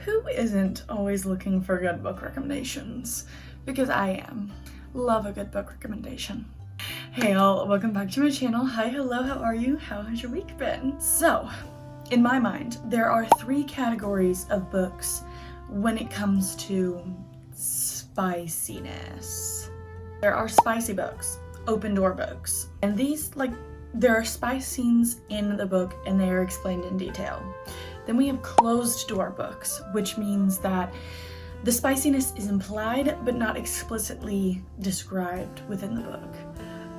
who isn't always looking for good book recommendations? Because I am. Love a good book recommendation. Hey all, welcome back to my channel. Hi, hello, how are you? How has your week been? So, in my mind, there are 3 categories of books when it comes to spiciness. There are spicy books, open door books, and these, there are spice scenes in the book and they are explained in detail. Then we have closed door books, which means that the spiciness is implied but not explicitly described within the book.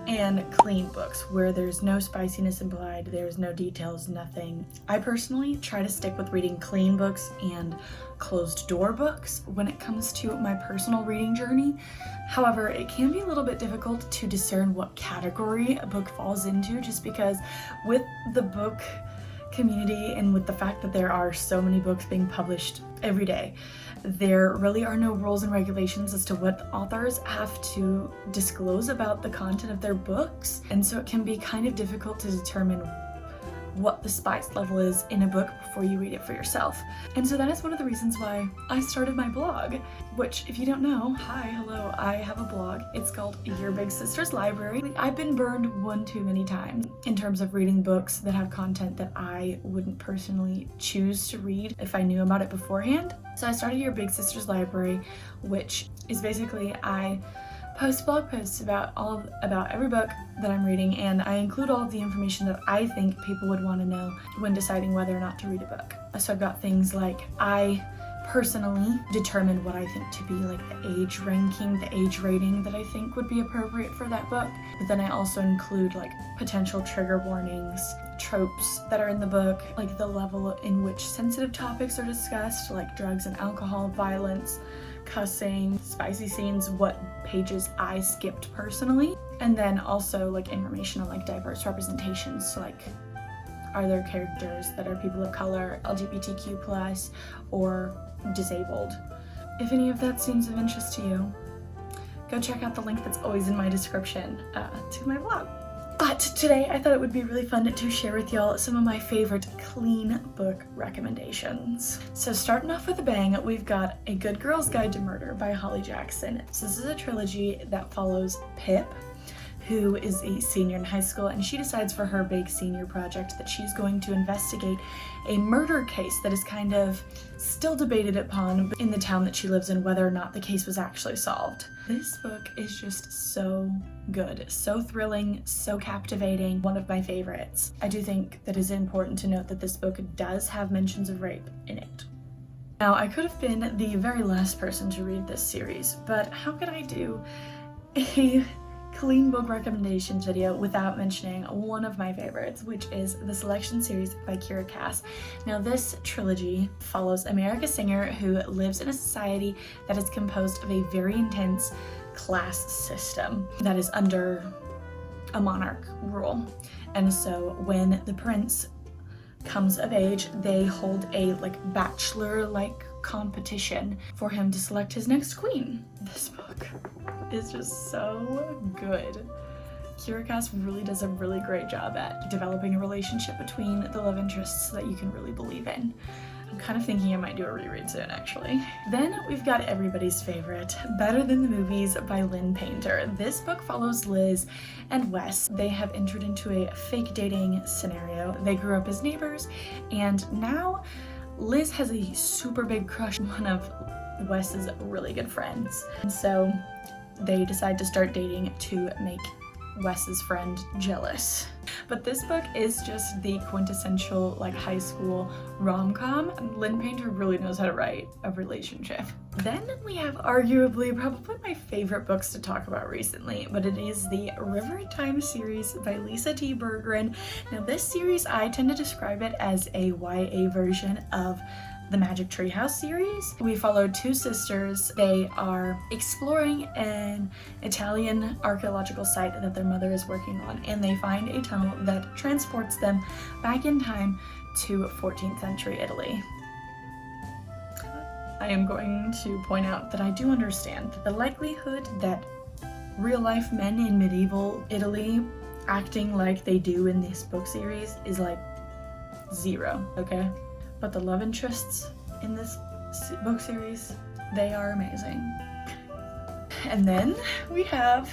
And clean books, where there's no spiciness implied, there's no details, nothing. I personally try to stick with reading clean books and closed door books when it comes to my personal reading journey. However, it can be a little bit difficult to discern what category a book falls into, just because with the book community and with the fact that there are so many books being published every day, there really are no rules and regulations as to what authors have to disclose about the content of their books, and so it can be kind of difficult to determine what the spice level is in a book before you read it for yourself. And so that is one of the reasons why I started my blog, which, if you don't know, hi, hello, I have a blog. It's called Your Big Sister's Library. I've been burned one too many times in terms of reading books that have content that I wouldn't personally choose to read if I knew about it beforehand. So I started Your Big Sister's Library, which is basically I post blog posts about every book that I'm reading, and I include all of the information that I think people would want to know when deciding whether or not to read a book. So I've got things like, I personally determine what I think to be like the age ranking, the age rating that I think would be appropriate for that book. But then I also include like potential trigger warnings, tropes that are in the book, like the level in which sensitive topics are discussed, like drugs and alcohol, violence, cussing, spicy scenes, what pages I skipped personally, and then also like information on like diverse representations. So like, are there characters that are people of color, LGBTQ+, or disabled? If any of that seems of interest to you, go check out the link that's always in my description to my blog. But today I thought it would be really fun to share with y'all some of my favorite clean book recommendations. So starting off with a bang, we've got A Good Girl's Guide to Murder by Holly Jackson. So this is a trilogy that follows Pip, who is a senior in high school, and she decides for her big senior project that she's going to investigate a murder case that is kind of still debated upon in the town that she lives in, whether or not the case was actually solved. This book is just so good, so thrilling, so captivating, one of my favorites. I do think that it's important to note that this book does have mentions of rape in it. Now, I could have been the very last person to read this series, but how could I do a clean book recommendations video without mentioning one of my favorites, which is the Selection series by Kira Cass. Now, this trilogy follows America Singer, who lives in a society that is composed of a very intense class system that is under a monarch rule. And so when the prince comes of age, they hold a bachelor-like competition for him to select his next queen. This book is just so good. Kira Cass really does a really great job at developing a relationship between the love interests that you can really believe in. I'm kind of thinking I might do a reread soon, actually. Then we've got everybody's favorite, Better Than the Movies by Lynn Painter. This book follows Liz and Wes. They have entered into a fake dating scenario. They grew up as neighbors, and now Liz has a super big crush on one of Wes's really good friends. And so they decide to start dating to make Wes's friend jealous. But this book is just the quintessential high school rom-com. Lynn Painter really knows how to write a relationship. Then we have arguably probably my favorite books to talk about recently, but it is the River and Time series by Lisa T. Berggren. Now, this series, I tend to describe it as a YA version of the Magic Treehouse series. We follow 2 sisters. They are exploring an Italian archaeological site that their mother is working on, and they find a tunnel that transports them back in time to 14th century Italy. I am going to point out that I do understand that the likelihood that real-life men in medieval Italy acting like they do in this book series is 0, okay? But the love interests in this book series. They are amazing. And then we have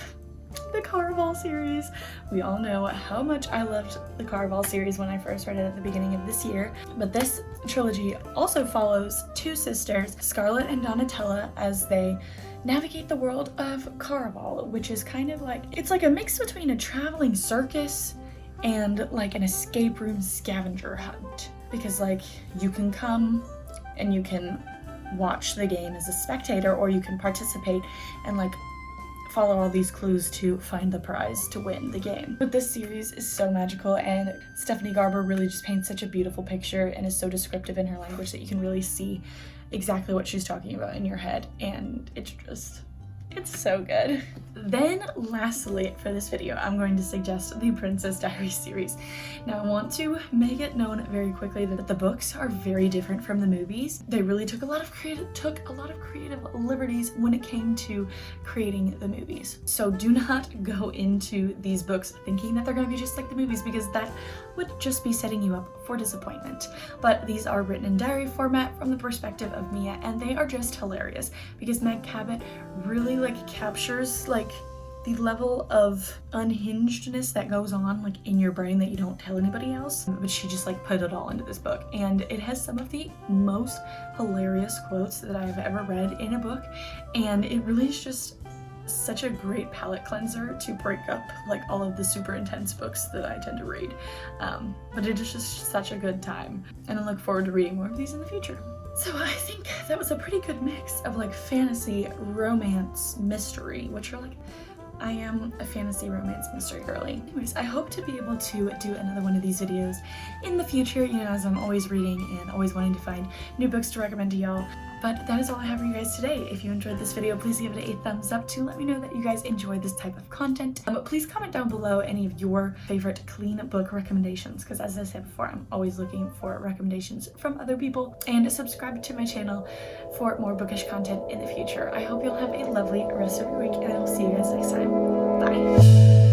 the Caraval series. We all know how much I loved the Caraval series when I first read it at the beginning of this year, but this trilogy also follows two sisters, Scarlett and Donatella, as they navigate the world of Caraval, which is kind of like, it's like a mix between a traveling circus and like an escape room scavenger hunt, because like you can come and you can watch the game as a spectator, or you can participate and like follow all these clues to find the prize to win the game. But this series is so magical, and Stephanie Garber really just paints such a beautiful picture and is so descriptive in her language that you can really see exactly what she's talking about in your head, and it's so good. Then lastly for this video, I'm going to suggest the Princess Diaries series. Now I want to make it known very quickly that the books are very different from the movies. They really took a lot of creative liberties when it came to creating the movies. So do not go into these books thinking that they're going to be just like the movies, because that would just be setting you up for disappointment. But these are written in diary format from the perspective of Mia, and they are just hilarious because Meg Cabot really like captures like the level of unhingedness that goes on like in your brain that you don't tell anybody else, but she just like put it all into this book, and it has some of the most hilarious quotes that I've ever read in a book, and it really is just such a great palate cleanser to break up like all of the super intense books that I tend to read. But it is just such a good time, and I look forward to reading more of these in the future. So I think that was a pretty good mix of like fantasy, romance, mystery, which are like, I am a fantasy romance mystery girly. Anyways, I hope to be able to do another one of these videos in the future, you know, as I'm always reading and always wanting to find new books to recommend to y'all. But that is all I have for you guys today. If you enjoyed this video, please give it a thumbs up to let me know that you guys enjoy this type of content. Please comment down below any of your favorite clean book recommendations, because as I said before, I'm always looking for recommendations from other people. And subscribe to my channel for more bookish content in the future. I hope you'll have a lovely rest of your week, and I will see you guys next time. Bye!